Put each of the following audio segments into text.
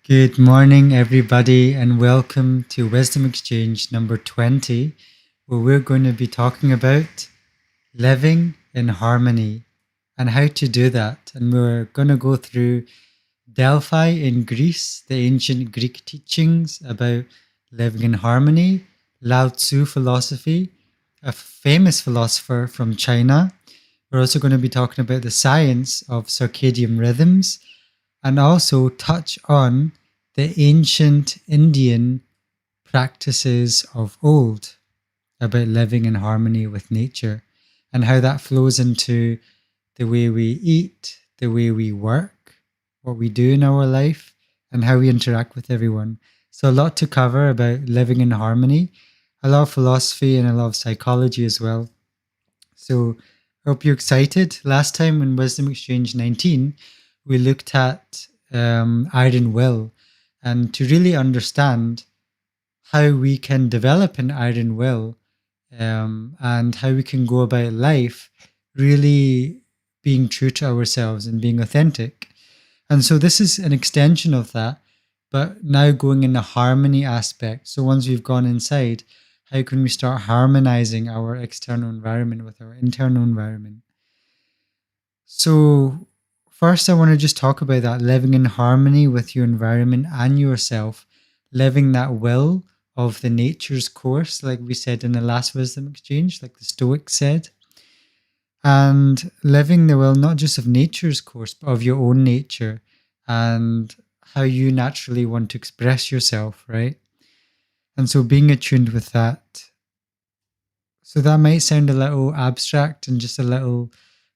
Good morning, everybody, and welcome to Wisdom Exchange number 20, where we're going to be talking about living in harmony and how to do that. And we're going to go through Delphi in Greece, the ancient Greek teachings about living in harmony, Lao Tzu philosophy, a famous philosopher from China. We're also going to be talking about the science of circadian rhythms and also touch on the ancient Indian practices of old about living in harmony with nature and how that flows into the way we eat, the way we work, what we do in our life, and how we interact with everyone. So, a lot to cover about living in harmony, a lot of philosophy, and a lot of psychology as well. So, I hope you're excited. Last time in Wisdom Exchange 19, we looked at iron will and to really understand how we can develop an iron will and how we can go about life really being true to ourselves and being authentic. And so this is an extension of that, but now going in the harmony aspect. So once we've gone inside, how can we start harmonizing our external environment with our internal environment? So, first, I want to just talk about that living in harmony with your environment and yourself, living that will of the nature's course, like we said in the last wisdom exchange, like the Stoics said, and living the will not just of nature's course, but of your own nature and how you naturally want to express yourself, right? And so being attuned with that. So that might sound a little abstract and just a little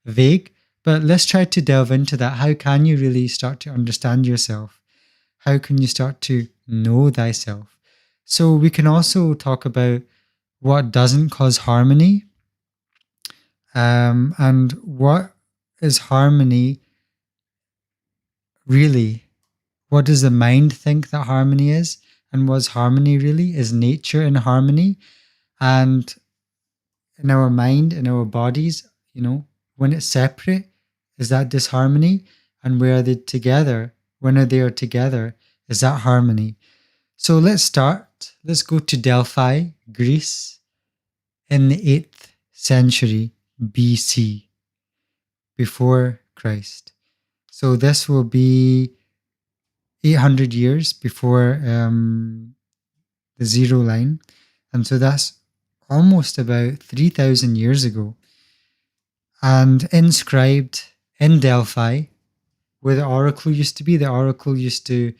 vague, but let's try to delve into that. How can you really start to understand yourself? How can you start to know thyself? So we can also talk about what doesn't cause harmony, and what is harmony really? What does the mind think that harmony is? And what's harmony really? Is nature in harmony? And in our mind, in our bodies, when it's separate, is that disharmony? And where are they together? When are they are together? Is that harmony? So let's start. Let's go to Delphi, Greece, in the 8th century BC, before Christ. So this will be 800 years before the zero line. And so that's almost about 3,000 years ago. And inscribed in Delphi, where the oracle used to be. The oracle used to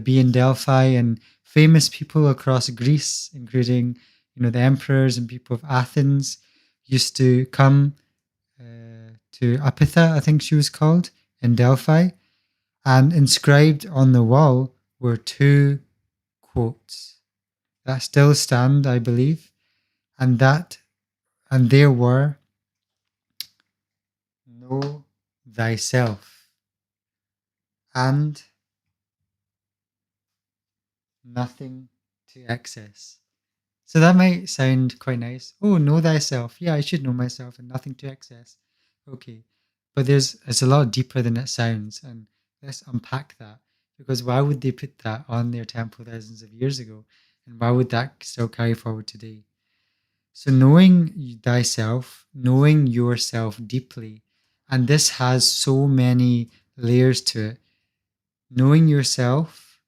be in Delphi, and famous people across Greece, including the emperors and people of Athens, used to come to Apitha, I think she was called, in Delphi, and inscribed on the wall were two quotes that still stand, I believe, and there were, "Know thyself and nothing to excess." So that might sound quite nice. Oh, know thyself. Yeah, I should know myself and nothing to excess. Okay. But it's a lot deeper than it sounds. And let's unpack that. Because why would they put that on their temple thousands of years ago? And why would that still carry forward today? So knowing thyself, knowing yourself deeply, and this has so many layers to it. Knowing yourself,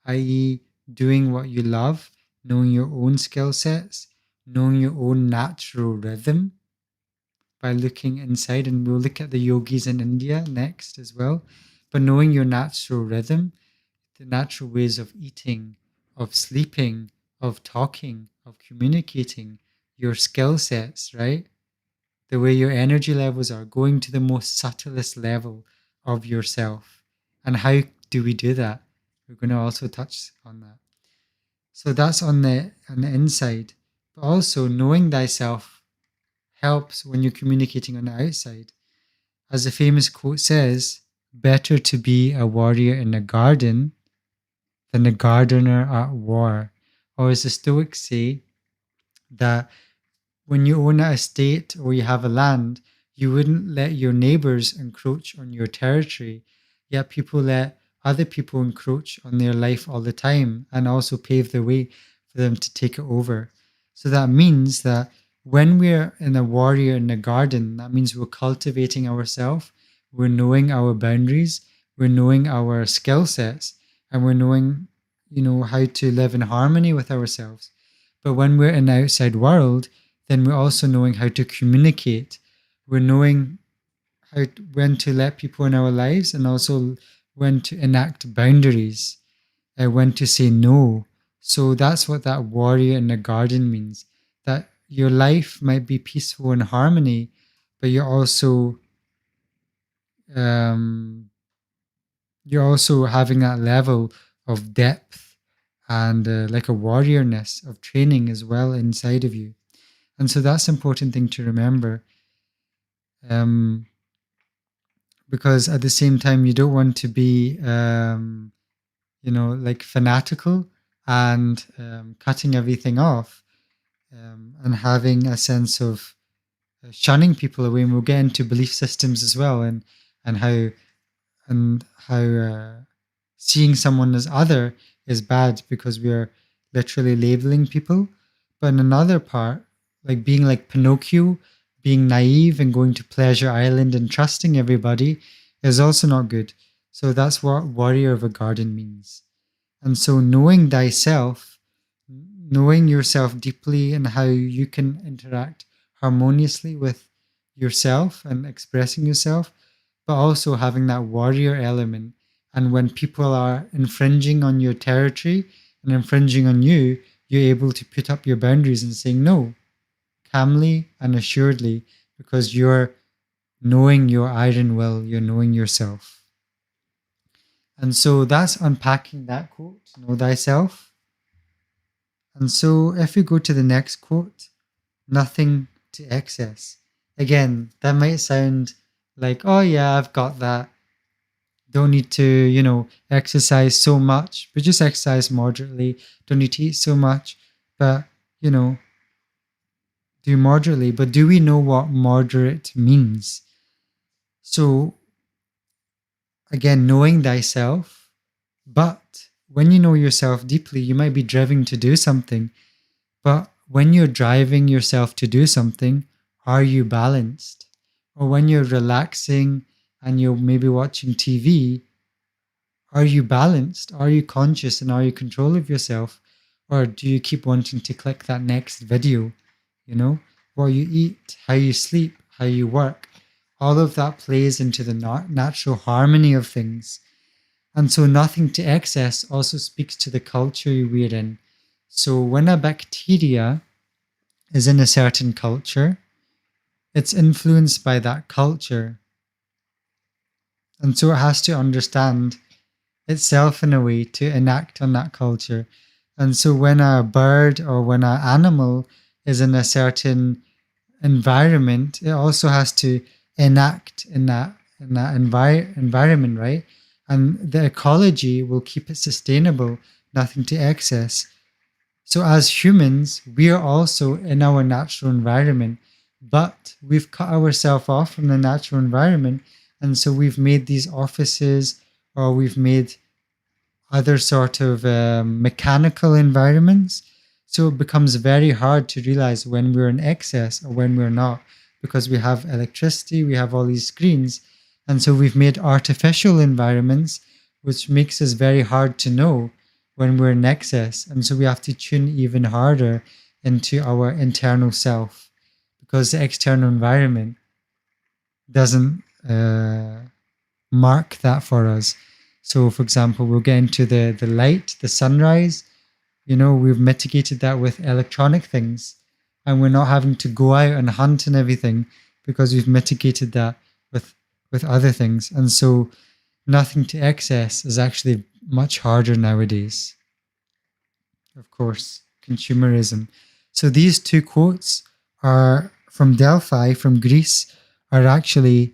i.e., doing what you love, knowing your own skill sets, knowing your own natural rhythm by looking inside. And we'll look at the yogis in India next as well. But knowing your natural rhythm, the natural ways of eating, of sleeping, of talking, of communicating, your skill sets, right? The way your energy levels are, going to the most subtlest level of yourself. And how do we do that? We're going to also touch on that. So that's on the inside. But also knowing thyself helps when you're communicating on the outside. As the famous quote says, better to be a warrior in a garden than a gardener at war. Or as the Stoics say, that when you own an estate or you have a land, you wouldn't let your neighbors encroach on your territory. Yet people let other people encroach on their life all the time and also pave the way for them to take it over. So that means that when we're in a warrior in a garden, that means we're cultivating ourselves, we're knowing our boundaries, we're knowing our skill sets, and we're knowing, how to live in harmony with ourselves. But when we're in the outside world, then we're also knowing how to communicate. We're knowing when to let people in our lives, and also when to enact boundaries, when to say no. So that's what that warrior in the garden means. That your life might be peaceful and harmony, but um, you're also having that level of depth and like a warriorness of training as well inside of you. And so that's an important thing to remember. Um, because at the same time, you don't want to be, like fanatical and cutting everything off, and having a sense of shunning people away. And we'll get into belief systems as well, and how seeing someone as other is bad because we are literally labeling people. But in another part, like being like Pinocchio, being naive and going to Pleasure Island and trusting everybody is also not good. So that's what warrior of a garden means. And so knowing thyself, knowing yourself deeply and how you can interact harmoniously with yourself and expressing yourself, but also having that warrior element. And when people are infringing on your territory and infringing on you, you're able to put up your boundaries and saying no, calmly and assuredly, because you're knowing your iron will, you're knowing yourself. And so that's unpacking that quote, know thyself. And so if we go to the next quote, nothing to excess. Again, that might sound like, oh yeah, I've got that. Don't need to, exercise so much, but just exercise moderately. Don't need to eat so much, but, do moderately. But do we know what moderate means? So, again, knowing thyself, but when you know yourself deeply, you might be driven to do something. But when you're driving yourself to do something, are you balanced? Or when you're relaxing and you're maybe watching TV, are you balanced? Are you conscious and are you in control of yourself? Or do you keep wanting to click that next video? What you eat, how you sleep, how you work, all of that plays into the natural harmony of things. And so nothing to excess also speaks to the culture we're in. So when a bacteria is in a certain culture, it's influenced by that culture. And so it has to understand itself in a way to enact on that culture. And so when a bird or when an animal is in a certain environment, it also has to enact in that environment, right? And the ecology will keep it sustainable, nothing to excess. So as humans, we are also in our natural environment, but we've cut ourselves off from the natural environment. And so we've made these offices, or we've made other sort of mechanical environments. So it becomes very hard to realize when we're in excess or when we're not, because we have electricity, we have all these screens. And so we've made artificial environments, which makes us very hard to know when we're in excess. And so we have to tune even harder into our internal self, because the external environment doesn't mark that for us. So, for example, we'll get into the light, the sunrise. We've mitigated that with electronic things, and we're not having to go out and hunt and everything because we've mitigated that with other things. And so, nothing to excess is actually much harder nowadays. Of course, consumerism. So these two quotes are from Delphi, from Greece, are actually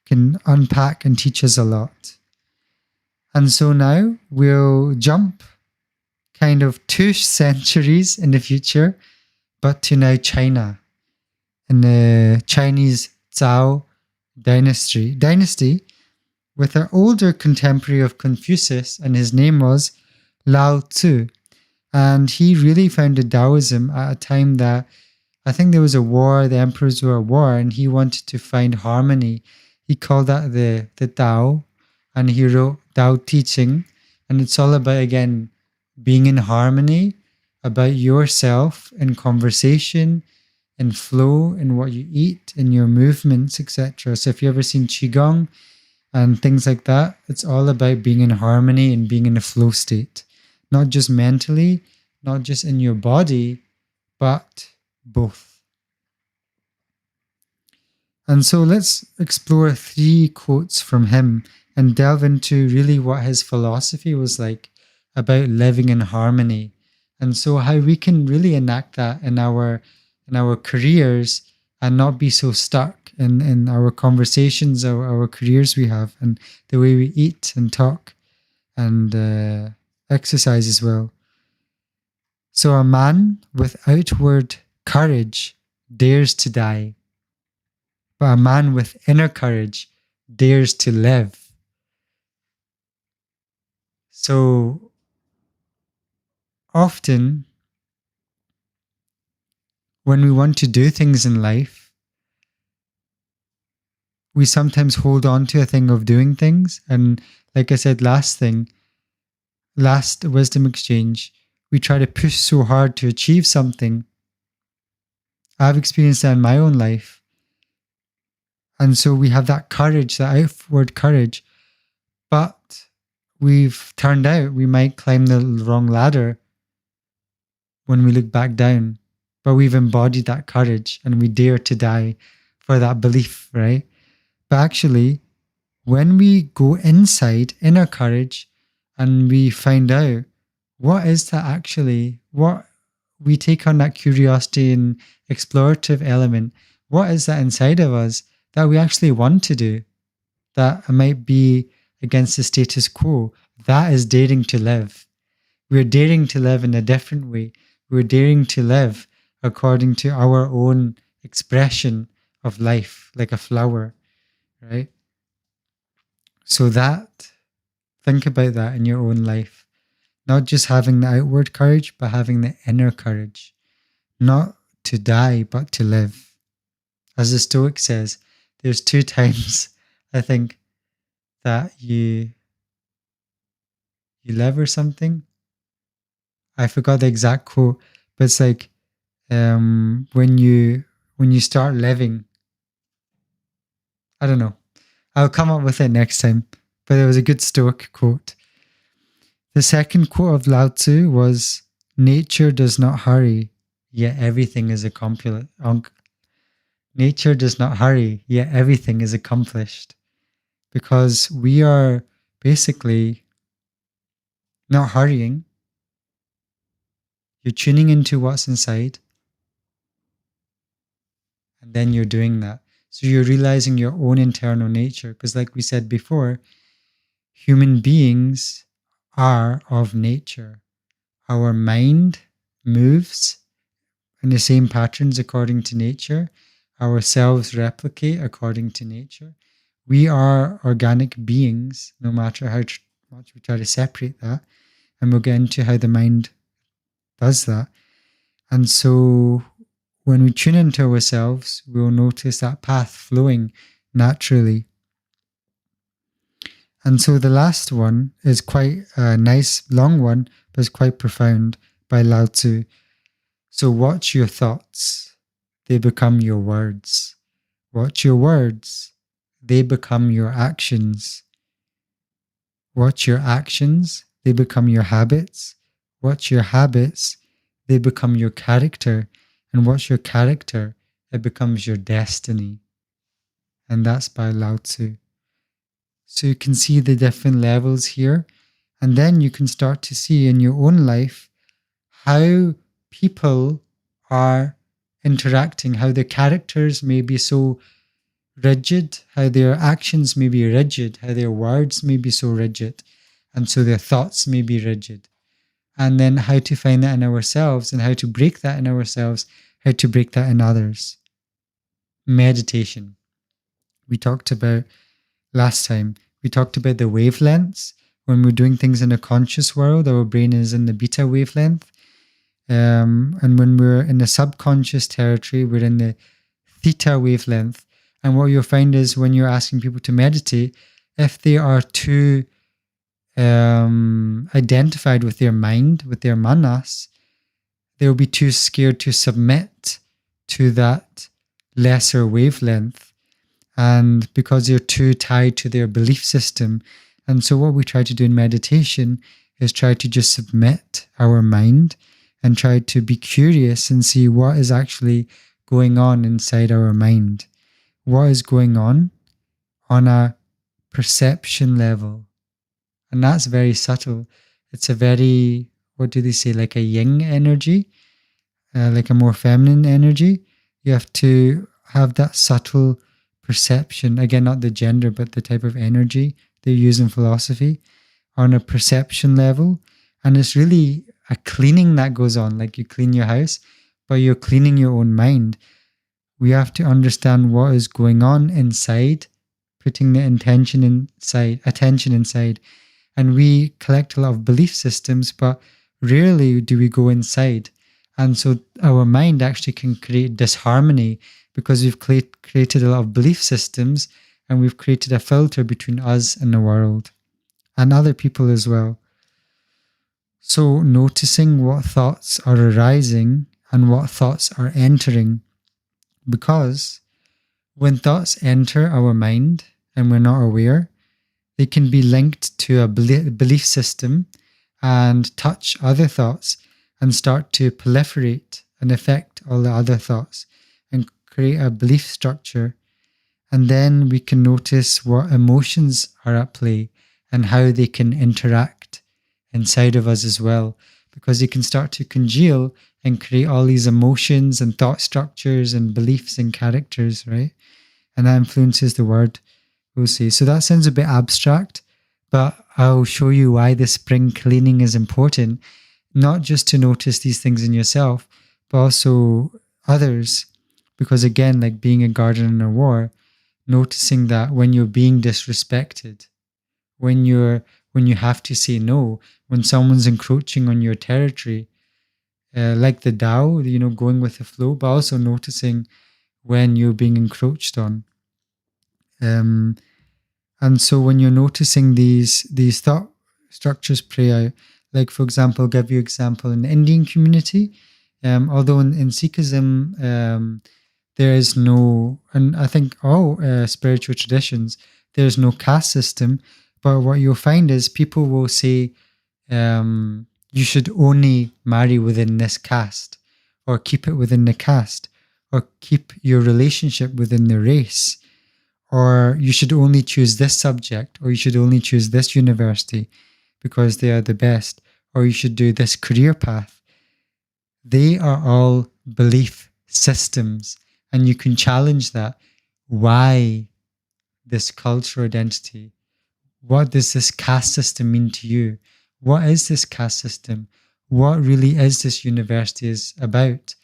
can unpack and teach us a lot. And so now we'll jump kind of 2 centuries in the future, but to now China, in the Chinese Zhao dynasty, with an older contemporary of Confucius, and his name was Lao Tzu. And he really founded Taoism at a time that I think there was a war, the emperors were at war, and he wanted to find harmony. He called that the Tao, and he wrote Tao Teaching. And it's all about, again, being in harmony, about yourself in conversation, in flow, in what you eat, in your movements, etc. So if you've ever seen Qigong and things like that, it's all about being in harmony and being in a flow state, not just mentally, not just in your body, but both. And so let's explore 3 quotes from him and delve into really what his philosophy was like about living in harmony. And so how we can really enact that in our careers and not be so stuck in our conversations, our careers we have, and the way we eat and talk and exercise as well. So a man with outward courage dares to die, but a man with inner courage dares to live. So often, when we want to do things in life, we sometimes hold on to a thing of doing things. And like I said, last wisdom exchange, we try to push so hard to achieve something. I've experienced that in my own life. And so we have that courage, that outward courage, but we've turned out, we might climb the wrong ladder when we look back down, but we've embodied that courage and we dare to die for that belief, right? But actually, when we go inside, inner courage, and we find out what is that actually, what we take on that curiosity and explorative element, what is that inside of us that we actually want to do, that might be against the status quo, that is daring to live. We're daring to live in a different way. We're daring to live according to our own expression of life, like a flower, right? So think about that in your own life. Not just having the outward courage, but having the inner courage. Not to die, but to live. As the Stoic says, there's 2 times, I think, that you live or something. I forgot the exact quote, but it's like when you start living. I don't know. I'll come up with it next time. But it was a good Stoic quote. The second quote of Lao Tzu was, "Nature does not hurry, yet everything is accomplished." Nature does not hurry, yet everything is accomplished. Because we are basically not hurrying. You're tuning into what's inside, and then you're doing that. So you're realizing your own internal nature. Because like we said before, human beings are of nature. Our mind moves in the same patterns according to nature. Our cells replicate according to nature. We are organic beings, no matter how much we try to separate that. And we'll get into how the mind does that. And so when we tune into ourselves, we'll notice that path flowing naturally. And so the last one is quite a nice long one, but it's quite profound, by Lao Tzu. So watch your thoughts, they become your words. Watch your words, they become your actions. Watch your actions, they become your habits. Watch your habits, they become your character. And watch your character, it becomes your destiny. And that's by Lao Tzu. So you can see the different levels here. And then you can start to see in your own life how people are interacting, how their characters may be so rigid, how their actions may be rigid, how their words may be so rigid, and so their thoughts may be rigid. And then how to find that in ourselves and how to break that in ourselves, how to break that in others. Meditation. We talked about last time, We talked about the wavelengths. When we're doing things in a conscious world, our brain is in the beta wavelength. And when we're in the subconscious territory, we're in the theta wavelength. And what you'll find is when you're asking people to meditate, if they are too identified with their mind, with their manas, they'll be too scared to submit to that lesser wavelength. And because they're too tied to their belief system. And so what we try to do in meditation is try to just submit our mind and try to be curious and see what is actually going on inside our mind. What is going on a perception level. And that's very subtle. It's a very, what do they say, like a yin energy, like a more feminine energy. You have to have that subtle perception. Again, not the gender, but the type of energy they use in philosophy on a perception level. And it's really a cleaning that goes on, like you clean your house, but you're cleaning your own mind. We have to understand what is going on inside, putting the attention inside. And we collect a lot of belief systems, but rarely do we go inside. And so our mind actually can create disharmony because we've created a lot of belief systems and we've created a filter between us and the world and other people as well. So noticing what thoughts are arising and what thoughts are entering, because when thoughts enter our mind and we're not aware, they can be linked to a belief system and touch other thoughts and start to proliferate and affect all the other thoughts and create a belief structure. And then we can notice what emotions are at play and how they can interact inside of us as well, because they can start to congeal and create all these emotions and thought structures and beliefs and characters, right? And that influences the word, we'll see. So that sounds a bit abstract, but I'll show you why the spring cleaning is important, not just to notice these things in yourself, but also others. Because again, like being a guardian in a war, noticing that when you're being disrespected, when you have to say no, when someone's encroaching on your territory, like the Tao, going with the flow, but also noticing when you're being encroached on. And so when you're noticing these thought structures play out, like for example, I'll give you example in the Indian community, although in Sikhism, there is no, and I think all spiritual traditions, there's no caste system, but what you'll find is people will say, you should only marry within this caste, or keep it within the caste, or keep your relationship within the race, or you should only choose this subject, or you should only choose this university because they are the best, or you should do this career path. They are all belief systems, and you can challenge that. Why this cultural identity? What does this caste system mean to you? What is this caste system? What really is this university is about?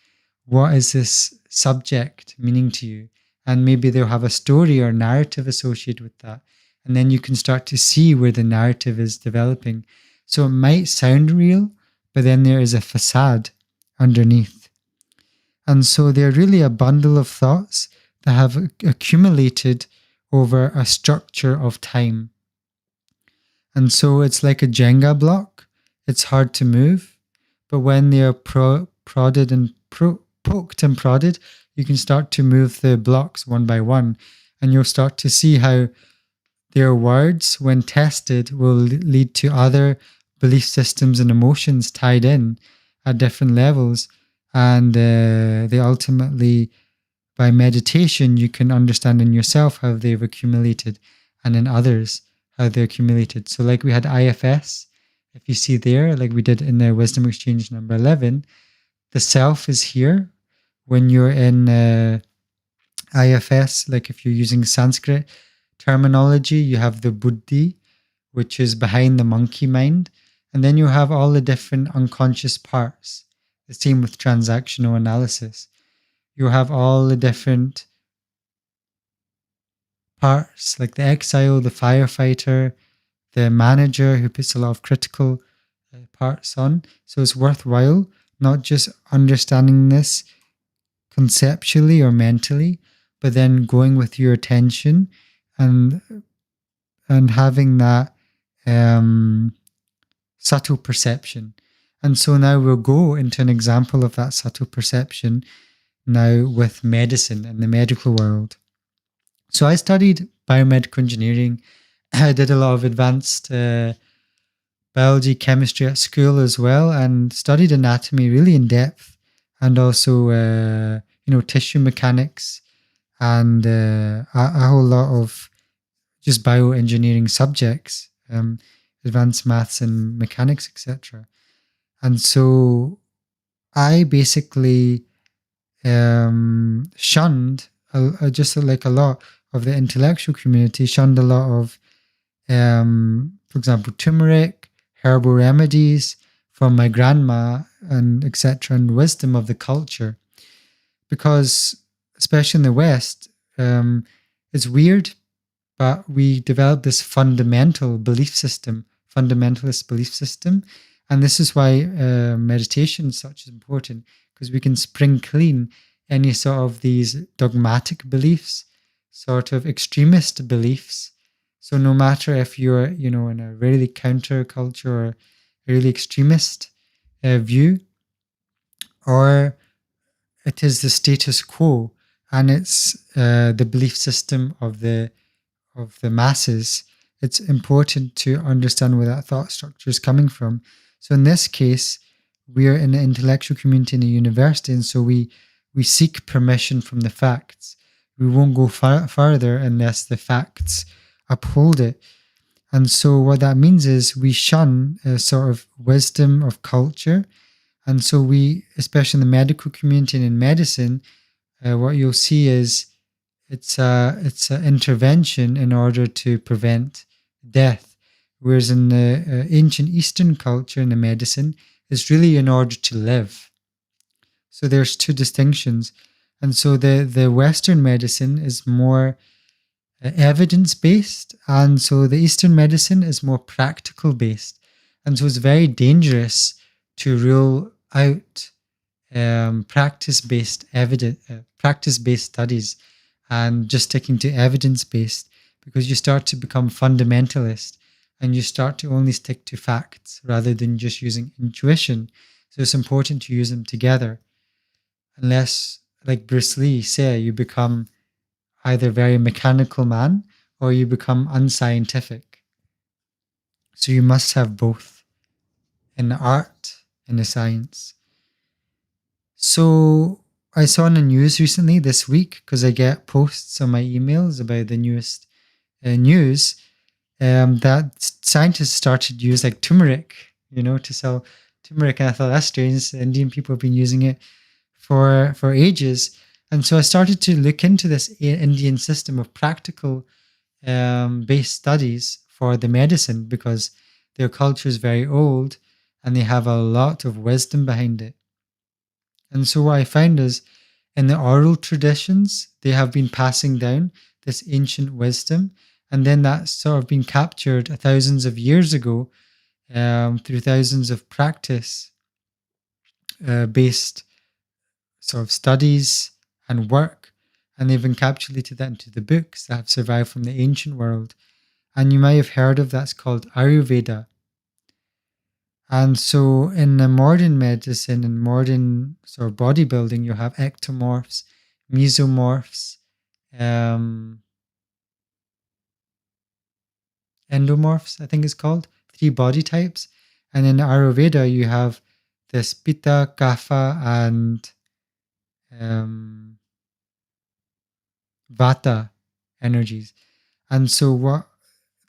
What is this subject meaning to you? And maybe they'll have a story or narrative associated with that. And then you can start to see where the narrative is developing. So it might sound real, but then there is a facade underneath. And so they're really a bundle of thoughts that have accumulated over a structure of time. And so it's like a Jenga block. It's hard to move, but when they are prodded and poked and prodded, you can start to move the blocks one by one, and you'll start to see how their words, when tested, will lead to other belief systems and emotions tied in at different levels. And they ultimately, by meditation, you can understand in yourself how they've accumulated, and in others how they're accumulated. So like we had IFS, if you see there, like we did in the Wisdom Exchange number 11, the self is here. When you're in IFS, like if you're using Sanskrit terminology, you have the buddhi, which is behind the monkey mind. And then you have all the different unconscious parts. The same with transactional analysis. You have all the different parts like the exile, the firefighter, the manager who puts a lot of critical parts on. So it's worthwhile not just understanding this conceptually or mentally, but then going with your attention and having that um, subtle perception. And so now we'll go into an example of that subtle perception now with medicine and the medical world. So I studied biomedical engineering. I did a lot of advanced biology, chemistry at school as well, and studied anatomy really in depth, and also tissue mechanics and a whole lot of just bioengineering subjects, advanced maths and mechanics, etc. And so I basically shunned just like a lot of the intellectual community, shunned a lot of, for example, turmeric, herbal remedies from my grandma and etc. and wisdom of the culture, because especially in the West, it's weird, but we developed this fundamentalist belief system. And this is why meditation is such important, because we can spring clean any sort of these dogmatic beliefs, sort of extremist beliefs. So no matter if you're, in a really counterculture or a really extremist view, or it is the status quo and it's the belief system of the masses, it's important to understand where that thought structure is coming from. So in this case, we are in an intellectual community in a university, and so we seek permission from the facts. We won't go further unless the facts uphold it. And so what that means is we shun a sort of wisdom of culture. And so we, especially in the medical community and in medicine, what you'll see is it's an intervention in order to prevent death, whereas in the ancient Eastern culture in the medicine, it's really in order to live. So there's two distinctions, and so the Western medicine is more evidence based, and so the Eastern medicine is more practical based, and so it's very dangerous to rule out practice based studies and just sticking to evidence based, because you start to become fundamentalist and you start to only stick to facts rather than just using intuition. So it's important to use them together, unless, like Bruce Lee say, you become either very mechanical man or you become unscientific. So you must have both in the art and the science. So I saw in the news recently this week, because I get posts on my emails about the newest news, that scientists started to use like turmeric, to sell turmeric. And I thought that's strange. Indian people have been using it for ages. And so I started to look into this Indian system of practical based studies for the medicine, because their culture is very old and they have a lot of wisdom behind it. And so what I found is, in the oral traditions, they have been passing down this ancient wisdom, and then that's sort of been captured thousands of years ago through thousands of practice based sort of studies and work, and they've encapsulated that into the books that have survived from the ancient world. And you may have heard of that's called Ayurveda. And so in the modern medicine and modern sort of bodybuilding, you have ectomorphs, mesomorphs, endomorphs, I think it's called, 3 body types. And in Ayurveda, you have the Pitta, Kapha, and Vata energies. And so what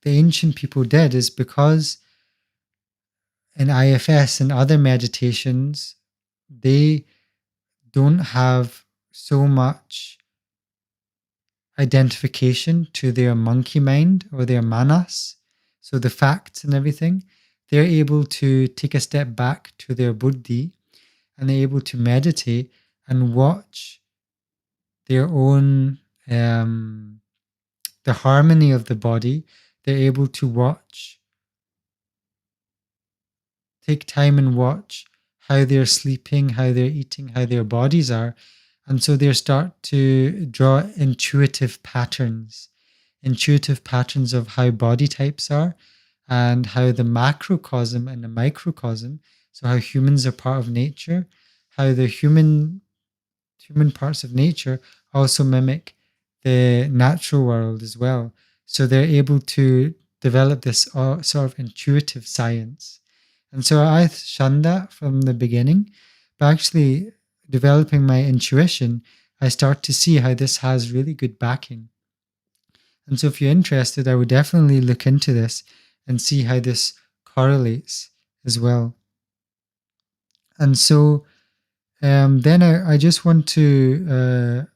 the ancient people did is, because in IFS and other meditations, they don't have so much identification to their monkey mind or their manas, so the facts and everything, they're able to take a step back to their buddhi, and they're able to meditate and watch their own the harmony of the body. They're able to take time and watch how they're sleeping, how they're eating, how their bodies are. And so they start to draw intuitive patterns of how body types are and how the macrocosm and the microcosm, so how humans are part of nature, how the human parts of nature also mimic the natural world as well. So they're able to develop this sort of intuitive science. And so I shunned that from the beginning, but actually developing my intuition, I start to see how this has really good backing. And so if you're interested, I would definitely look into this and see how this correlates as well. And so then I just want to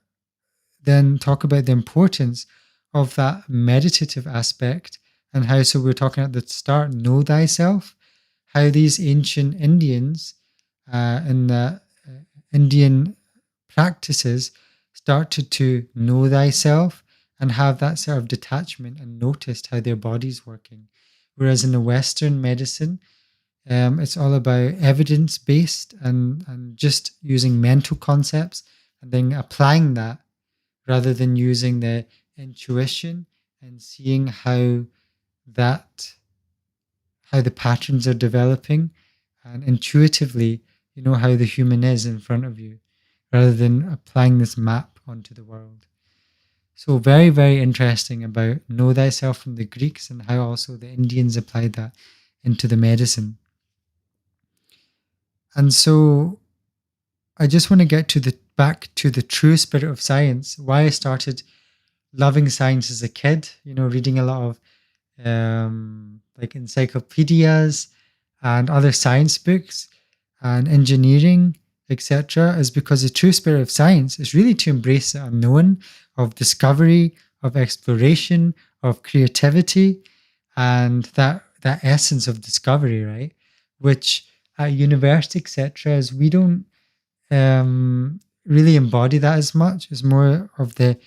then talk about the importance of that meditative aspect and how, so we were talking at the start, know thyself, how these ancient Indians in the Indian practices started to know thyself and have that sort of detachment and noticed how their body's working. Whereas in the Western medicine, it's all about evidence based and just using mental concepts and then applying that rather than using the intuition and seeing how the patterns are developing and intuitively you know how the human is in front of you rather than applying this map onto the world. So very, very interesting about know thyself from the Greeks and how also the Indians applied that into the medicine. And so I just want to get to the back to the true spirit of science, why I started loving science as a kid, you know, reading a lot of like encyclopedias and other science books and engineering, etc., is because the true spirit of science is really to embrace the unknown, of discovery, of exploration, of creativity, and that essence of discovery, right? Which at university, etc., is we don't really embody that as much. It's more of the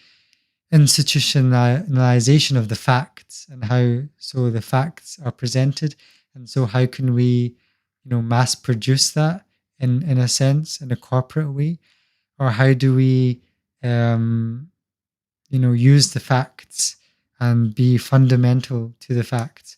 institutionalization of the facts and how so the facts are presented, and so how can we mass produce that in a sense in a corporate way, or how do we use the facts and be fundamental to the facts.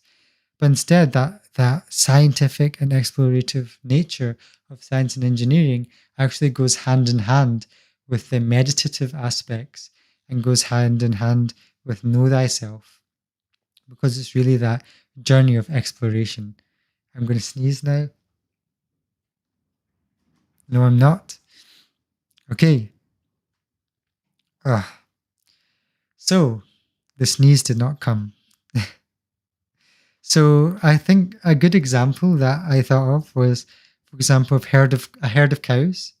But instead, that scientific and explorative nature of science and engineering actually goes hand in hand with the meditative aspects and goes hand in hand with know thyself, because it's really that journey of exploration. I'm going to sneeze now. No, I'm not. Okay. So the sneeze did not come. So I think a good example that I thought of was, for example, a herd of cows,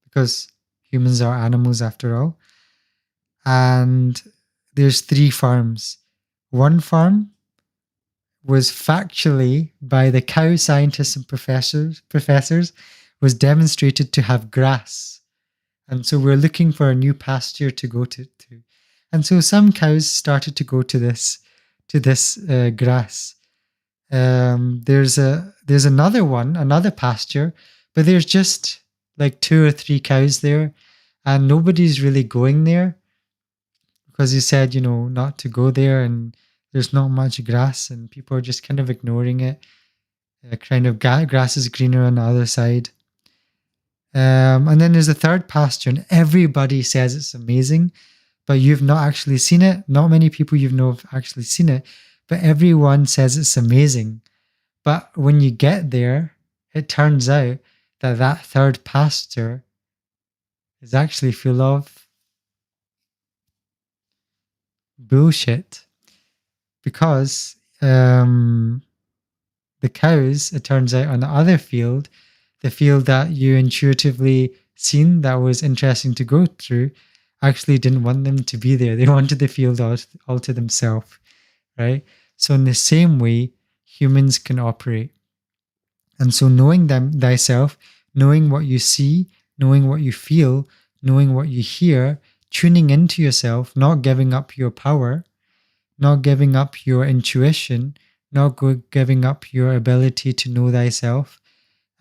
because humans are animals after all. And there's 3 farms. One farm was factually, by the cow scientists and professors, was demonstrated to have grass. And so we're looking for a new pasture to go to. And so some cows started to go to this grass. There's another pasture, but there's just like 2 or 3 cows there, and nobody's really going there because he said, not to go there, and there's not much grass, and people are just kind of ignoring it. Kind of grass is greener on the other side. And then there's a third pasture, and everybody says it's amazing, but you've not actually seen it. Not many people have actually seen it, but everyone says it's amazing. But when you get there, it turns out that third pasture is actually full of bullshit, because the cows, it turns out, on the other field, the field that you intuitively seen that was interesting to go through, actually didn't want them to be there. They wanted the field all to themselves, right? So in the same way, humans can operate. And so knowing thyself, knowing what you see, knowing what you feel, knowing what you hear, tuning into yourself, not giving up your power, not giving up your intuition, not giving up your ability to know thyself,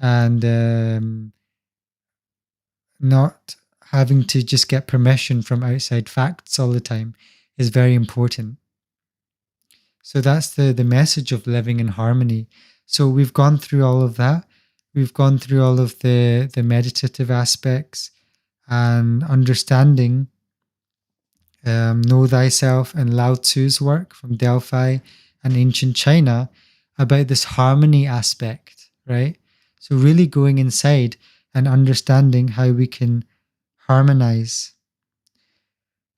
and not having to just get permission from outside facts all the time is very important. So that's the message of living in harmony. So we've gone through all of that. We've gone through all of the meditative aspects and understanding Know Thyself and Lao Tzu's work from Delphi and ancient China about this harmony aspect, right? So really going inside and understanding how we can harmonize.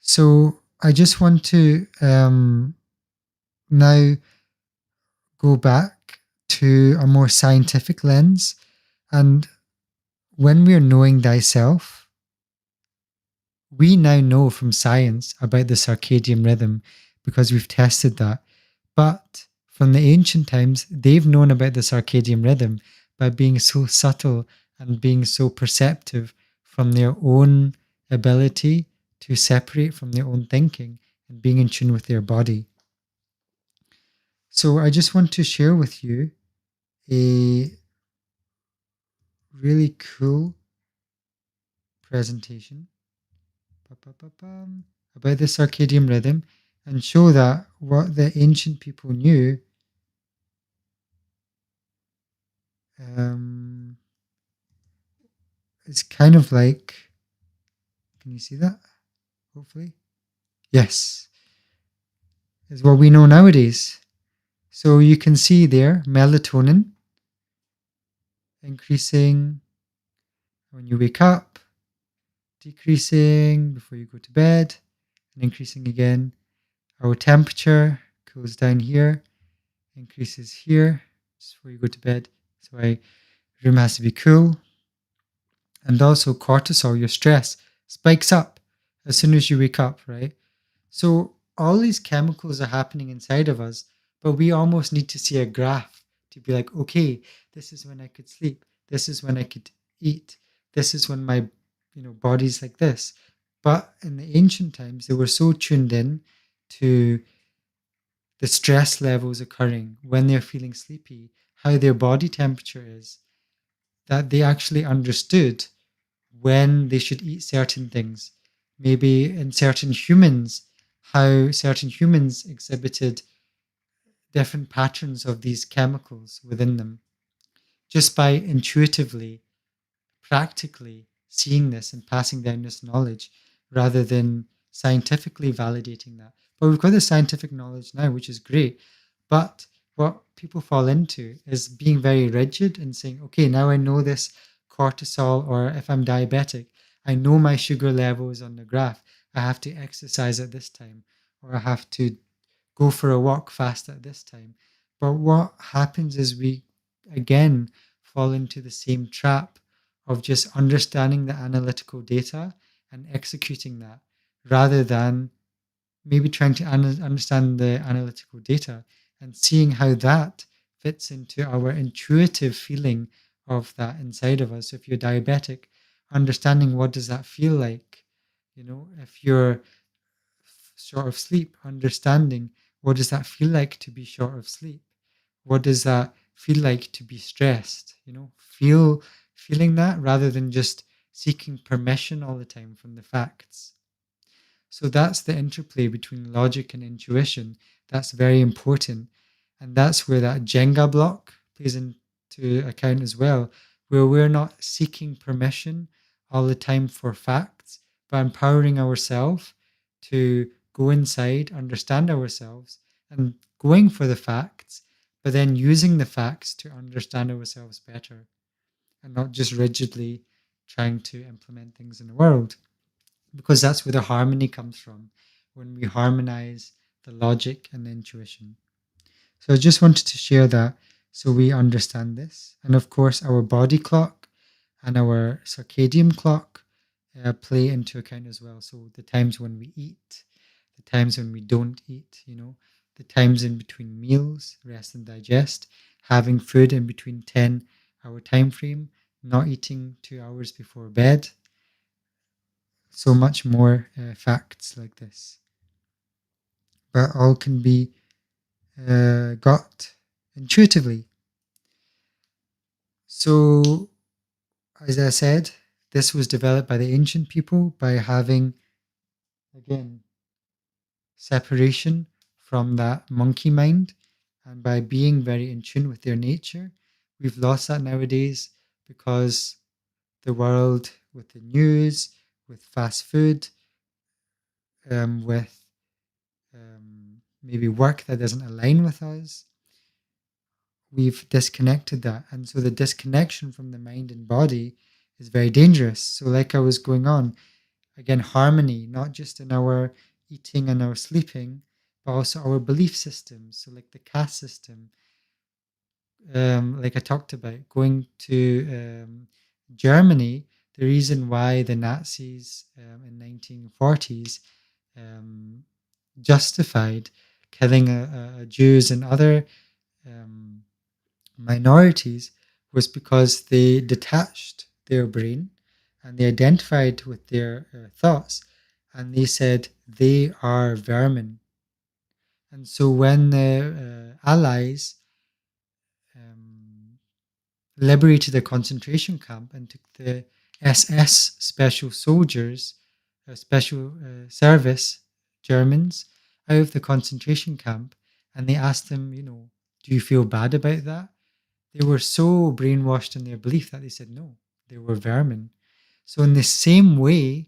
So I just want to now go back to a more scientific lens. And when we're knowing thyself, we now know from science about the circadian rhythm because we've tested that. But from the ancient times, they've known about the circadian rhythm by being so subtle and being so perceptive from their own ability to separate from their own thinking and being in tune with their body. So I just want to share with you a really cool presentation about the circadian rhythm and show that what the ancient people knew is kind of like, can you see that? Hopefully. Yes, is what we know nowadays. So you can see there melatonin increasing when you wake up, decreasing before you go to bed, and increasing again. Our temperature goes down here, increases here just before you go to bed. So the room has to be cool. And also cortisol, your stress, spikes up as soon as you wake up, right? So all these chemicals are happening inside of us, but we almost need to see a graph to be like, okay, this is when I could sleep. This is when I could eat. This is when my body's like this. But in the ancient times, they were so tuned in to the stress levels occurring when they're feeling sleepy, how their body temperature is, that they actually understood when they should eat certain things. Maybe in certain humans, how certain humans exhibited different patterns of these chemicals within them just by intuitively, practically seeing this and passing down this knowledge rather than scientifically validating that. But we've got the scientific knowledge now, which is great. But what people fall into is being very rigid and saying, okay, now I know this cortisol, or if I'm diabetic, I know my sugar level is on the graph. I have to exercise at this time, or I have to go for a walk fast at this time. But what happens is we again fall into the same trap of just understanding the analytical data and executing that rather than maybe trying to understand the analytical data and seeing how that fits into our intuitive feeling of that inside of us. So if you're diabetic, understanding what does that feel like? If you're short of sleep, understanding what does that feel like to be short of sleep? What does that feel like to be stressed? Feeling that rather than just seeking permission all the time from the facts. So that's the interplay between logic and intuition. That's very important. And that's where that Jenga block plays into account as well, where we're not seeking permission all the time for facts, but empowering ourselves to go inside, understand ourselves, and going for the facts, but then using the facts to understand ourselves better and not just rigidly trying to implement things in the world, because that's where the harmony comes from when we harmonize the logic and the intuition. So I just wanted to share that so we understand this. And of course, our body clock and our circadian clock play into account as well. So the times when we eat, the times when we don't eat, the times in between meals, rest and digest, having food in between 10-hour time frame, not eating 2 hours before bed, so much more facts like this. but all can be got intuitively. So, as I said, this was developed by the ancient people by having, again, separation from that monkey mind and by being very in tune with their nature. We've lost that nowadays because the world, with the news, with fast food, with maybe work that doesn't align with us, we've disconnected that. And so the disconnection from the mind and body is very dangerous. So, like I was going on, again, harmony, not just in our eating and our sleeping, but also our belief systems. So, like the caste system, like I talked about, going to Germany, the reason why the Nazis in 1940s um, justified killing Jews and other um, minorities was because they detached their brain and they identified with their thoughts and they said they are vermin. And so when the Allies um, liberated a concentration camp and took the SS special soldiers, special service Germans, out of the concentration camp, and they asked them, do you feel bad about that? They were so brainwashed in their belief that they said no, they were vermin. So, in the same way,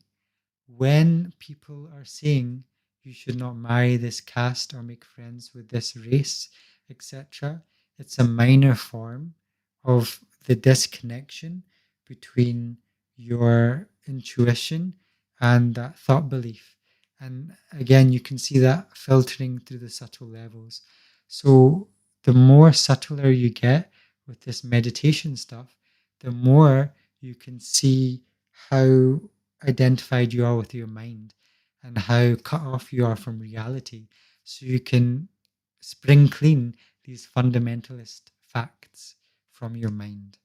when people are saying you should not marry this caste or make friends with this race, etc., it's a minor form of the disconnection between your intuition and that thought belief. And again, you can see that filtering through the subtle levels. So, the more subtler you get with this meditation stuff, the more you can see how identified you are with your mind and how cut off you are from reality. So you can spring clean these fundamentalist facts from your mind.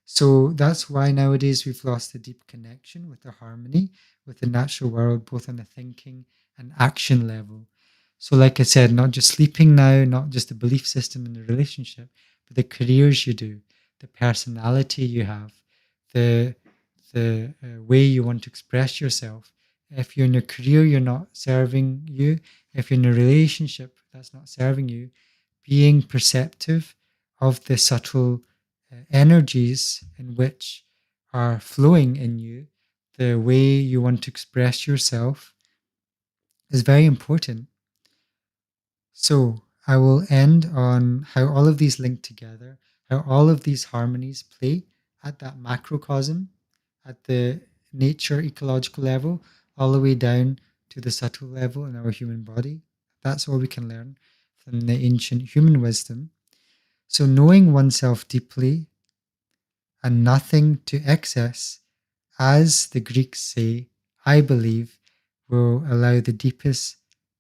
So that's why nowadays we've lost the deep connection with the harmony with the natural world, both on the thinking and action level. So, like I said, not just sleeping now, not just the belief system in the relationship, but the careers you do, the personality you have, the way you want to express yourself. If you're in a career you're not serving you, if you're in a relationship that's not serving you, being perceptive of the subtle energies in which are flowing in you, the way you want to express yourself is very important. So I will end on how all of these link together, how all of these harmonies play at that macrocosm, at the nature ecological level, all the way down to the subtle level in our human body. That's all we can learn from the ancient human wisdom. So knowing oneself deeply and nothing to excess, as the Greeks say, I believe, will allow the deepest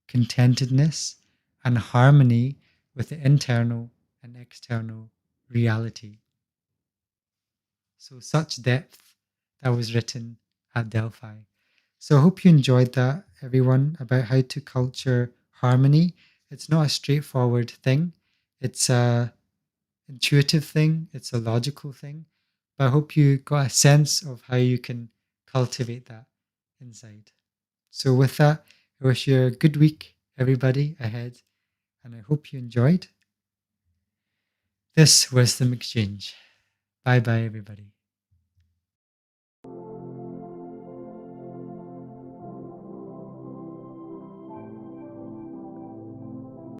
contentedness and harmony with the internal and external reality. So, such depth that was written at Delphi. So, I hope you enjoyed that, everyone, about how to culture harmony. It's not a straightforward thing, it's a intuitive thing, it's a logical thing. But I hope you got a sense of how you can cultivate that inside. So, with that, I wish you a good week, everybody, ahead, and I hope you enjoyed. This was the Exchange. Bye bye, everybody.